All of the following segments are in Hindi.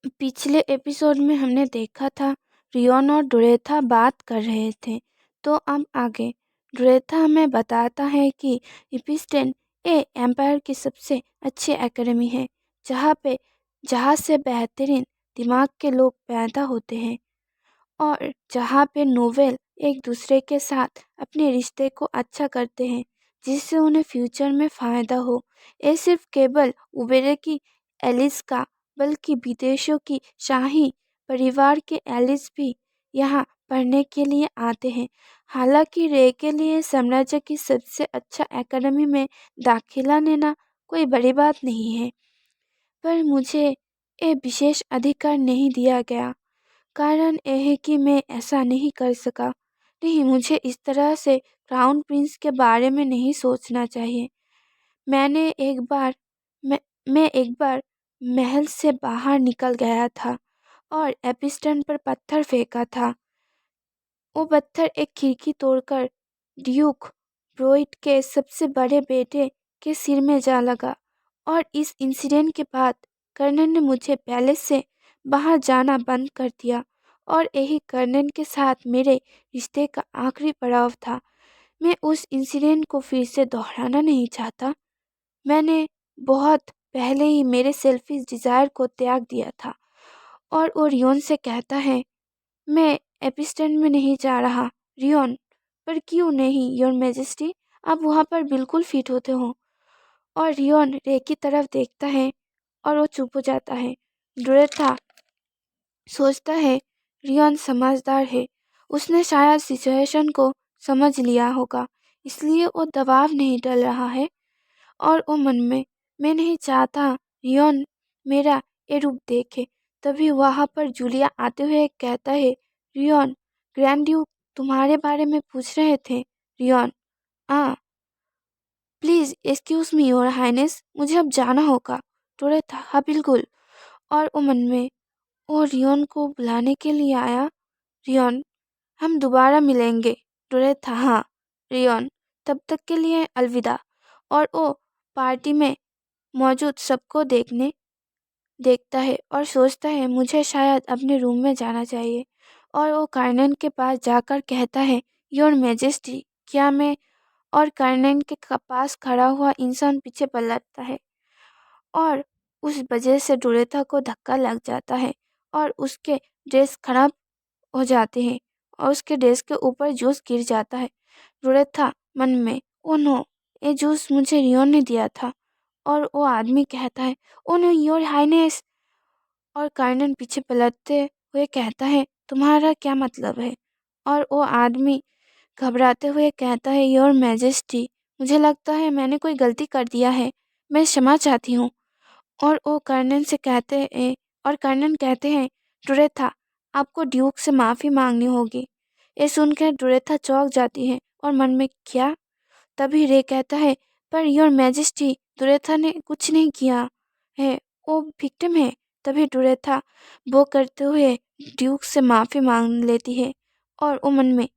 पिछले एपिसोड में हमने देखा था रियोन और डोरेथा बात कर रहे थे। तो अब आगे डोरेथा हमें बताता है कि इपिस्टेन ए एम्पायर की सबसे अच्छी एकेडमी है, जहाँ से बेहतरीन दिमाग के लोग पैदा होते हैं और जहाँ पे नोवेल एक दूसरे के साथ अपने रिश्ते को अच्छा करते हैं, जिससे उन्हें फ्यूचर में फ़ायदा हो। ये सिर्फ केवल उबेरे की एलिस का, बल्कि विदेशों की शाही परिवार के एलिस भी यहाँ पढ़ने के लिए आते हैं। हालांकि रे के लिए साम्राज्य की सबसे अच्छा एकेडमी में दाखिला लेना कोई बड़ी बात नहीं है, पर मुझे ये विशेष अधिकार नहीं दिया गया। कारण यह है कि मैं ऐसा नहीं कर सका। नहीं, मुझे इस तरह से क्राउन प्रिंस के बारे में नहीं सोचना चाहिए। मैंने एक बार मैं, मैं एक बार महल से बाहर निकल गया था और एपिस्टन पर पत्थर फेंका था। वो पत्थर एक खिड़की तोड़कर ड्यूक ब्रोइट के सबसे बड़े बेटे के सिर में जा लगा, और इस इंसिडेंट के बाद कर्नल ने मुझे पैलेस से बाहर जाना बंद कर दिया, और यही कर्नल के साथ मेरे रिश्ते का आखिरी पड़ाव था। मैं उस इंसिडेंट को फिर से दोहराना नहीं चाहता। मैंने बहुत पहले ही मेरे सेल्फिश डिज़ायर को त्याग दिया था। और वो रियोन से कहता है, मैं एपिस्टन में नहीं जा रहा। रियोन, पर क्यों नहीं योर मैजेस्टी, आप वहाँ पर बिल्कुल फिट होते हो। और रियोन रे की तरफ देखता है और वो चुप हो जाता है। डोरेथा सोचता है रियोन समझदार है, उसने शायद सिचुएशन को समझ लिया होगा, इसलिए वो दबाव नहीं डाल रहा है। और वो मन में, मैं नहीं चाहता रियोन मेरा ये रूप देखे। तभी वहाँ पर जूलिया आते हुए कहता है, रियोन, ग्रैंड ड्यूक तुम्हारे बारे में पूछ रहे थे। रियोन, हाँ please excuse me your highness, मुझे अब जाना होगा। टोरे था, हाँ बिल्कुल। और वो मन में, वो रियोन को बुलाने के लिए आया। रियोन, हम दोबारा मिलेंगे। टोरे था, हाँ रियोन, तब तक के लिए अलविदा। और वो पार्टी में मौजूद सबको देखता है और सोचता है मुझे शायद अपने रूम में जाना चाहिए। और वो कर्नल के पास जाकर कहता है, योर मैजेस्टी, क्या मैं। और कर्नल के पास खड़ा हुआ इंसान पीछे पलटता है और उस वजह से डोरेथा को धक्का लग जाता है और उसके ड्रेस खराब हो जाते हैं और उसके ड्रेस के ऊपर जूस गिर जाता है। डोरेथा मन में, ओ नो, ये जूस मुझे रियोन ने दिया था। और वो आदमी कहता है, ओ नो योर हाइनेस। और कर्नल पीछे पलटते हुए कहता है, तुम्हारा क्या मतलब है। और वो आदमी घबराते हुए कहता है, योर मैजेस्टी, मुझे लगता है मैंने कोई गलती कर दिया है, मैं क्षमा चाहती हूँ। और वो कर्नल से कहते हैं, और कर्नल कहते हैं, डोरेथा, आपको ड्यूक से माफ़ी मांगनी होगी। ये सुनकर डोरेथा चौंक जाती है और मन में, क्या। तभी रे कहता है, पर योर मैजेस्टी, डोरेथा ने कुछ नहीं किया है, वो विक्टिम है। तभी डोरेथा वो करते हुए ड्यूक से माफ़ी मांग लेती है और वो मन में,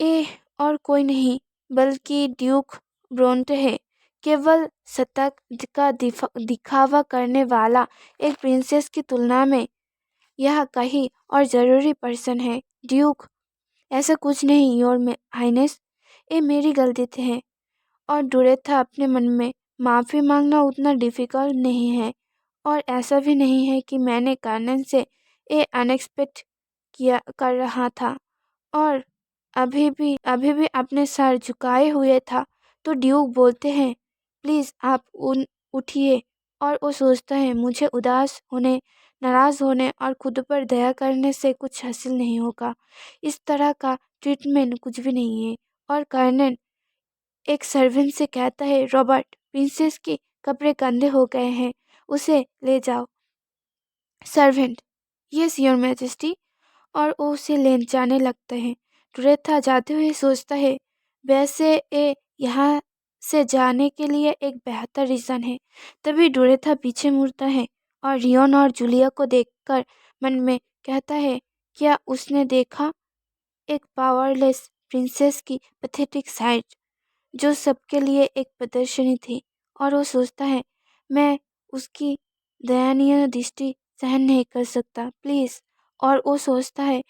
ए और कोई नहीं बल्कि ड्यूक ब्रोंटे है, केवल सतत का दिखावा करने वाला एक प्रिंसेस की तुलना में यह कहीं और ज़रूरी पर्सन है। ड्यूक, ऐसा कुछ नहीं योर हाइनेस, ये मेरी गलती है। और डोरेथा अपने मन में, माफ़ी मांगना उतना डिफ़िकल्ट नहीं है, और ऐसा भी नहीं है कि मैंने कर्नल से ये अनएक्सपेक्ट किया कर रहा था और अभी भी अपने सर झुकाए हुए था। तो ड्यूक बोलते हैं, प्लीज़ आप उठिए। और वो सोचता है, मुझे उदास होने, नाराज़ होने और खुद पर दया करने से कुछ हासिल नहीं होगा। इस तरह का ट्रीटमेंट कुछ भी नहीं है। और कर्नल एक सर्वेंट से कहता है, रॉबर्ट, प्रिंसेस के कपड़े गंदे हो गए हैं, उसे ले जाओ। Servant, yes your majesty. और वो उसे ले जाने लगता है। डोरेथा जाते हुए सोचता है, वैसे ये यहाँ से जाने के लिए एक बेहतर रीज़न है। तभी डोरेथा पीछे मुड़ता है और रियोन और जूलिया को देखकर मन में कहता है, क्या उसने देखा एक पावरलेस प्रिंसेस की पैथेटिक साइड, जो सबके लिए एक प्रदर्शनी थी। और वो सोचता है, मैं उसकी दयनीय दृष्टि सहन नहीं कर सकता, प्लीज़। और वो सोचता है,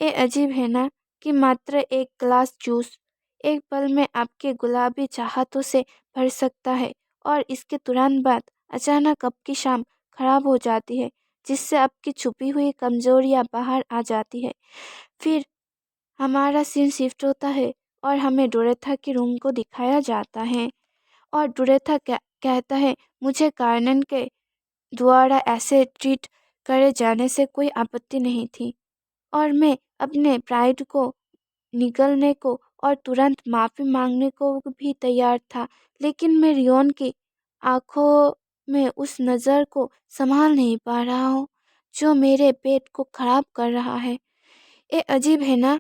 ये अजीब है ना कि मात्र एक ग्लास जूस एक पल में आपके गुलाबी चाहतों से भर सकता है, और इसके तुरंत बाद अचानक आपकी शाम खराब हो जाती है, जिससे आपकी छुपी हुई कमजोरियां बाहर आ जाती है। फिर हमारा सीन शिफ्ट होता है और हमें डोरेथा के रूम को दिखाया जाता है, और डोरेथा कहता है, मुझे कार्नन के द्वारा ऐसे ट्रीट करे जाने से कोई आपत्ति नहीं थी, और मैं अपने प्राइड को निगलने को और तुरंत माफ़ी मांगने को भी तैयार था, लेकिन मैं रियोन की आंखों में उस नज़र को संभाल नहीं पा रहा हूँ जो मेरे पेट को खराब कर रहा है। ये अजीब है ना,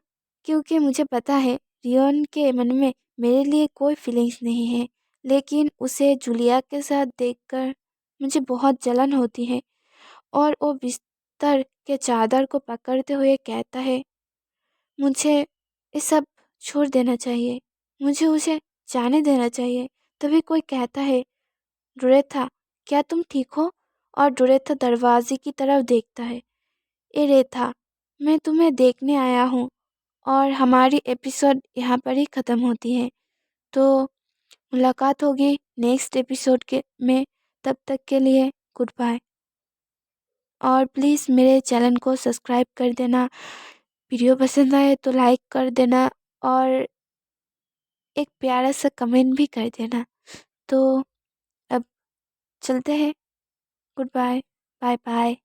क्योंकि मुझे पता है रियोन के मन में मेरे लिए कोई फीलिंग्स नहीं है, लेकिन उसे जूलिया के साथ देखकर मुझे बहुत जलन होती है। और वो बिस्तर के चादर को पकड़ते हुए कहता है, मुझे ये सब छोड़ देना चाहिए, मुझे उसे जाने देना चाहिए। तभी कोई कहता है, डोरेथा, क्या तुम ठीक हो? और डोरेथा दरवाजे की तरफ देखता है। ए रेथा, मैं तुम्हें देखने आया हूँ। और हमारी एपिसोड यहाँ पर ही ख़त्म होती है। तो मुलाकात होगी नेक्स्ट एपिसोड के में। तब तक के लिए गुड बाय। और प्लीज़ मेरे चैनल को सब्सक्राइब कर देना, वीडियो पसंद आए तो लाइक कर देना, और एक प्यारा सा कमेंट भी कर देना। तो अब चलते हैं, गुड बाय, बाय बाय।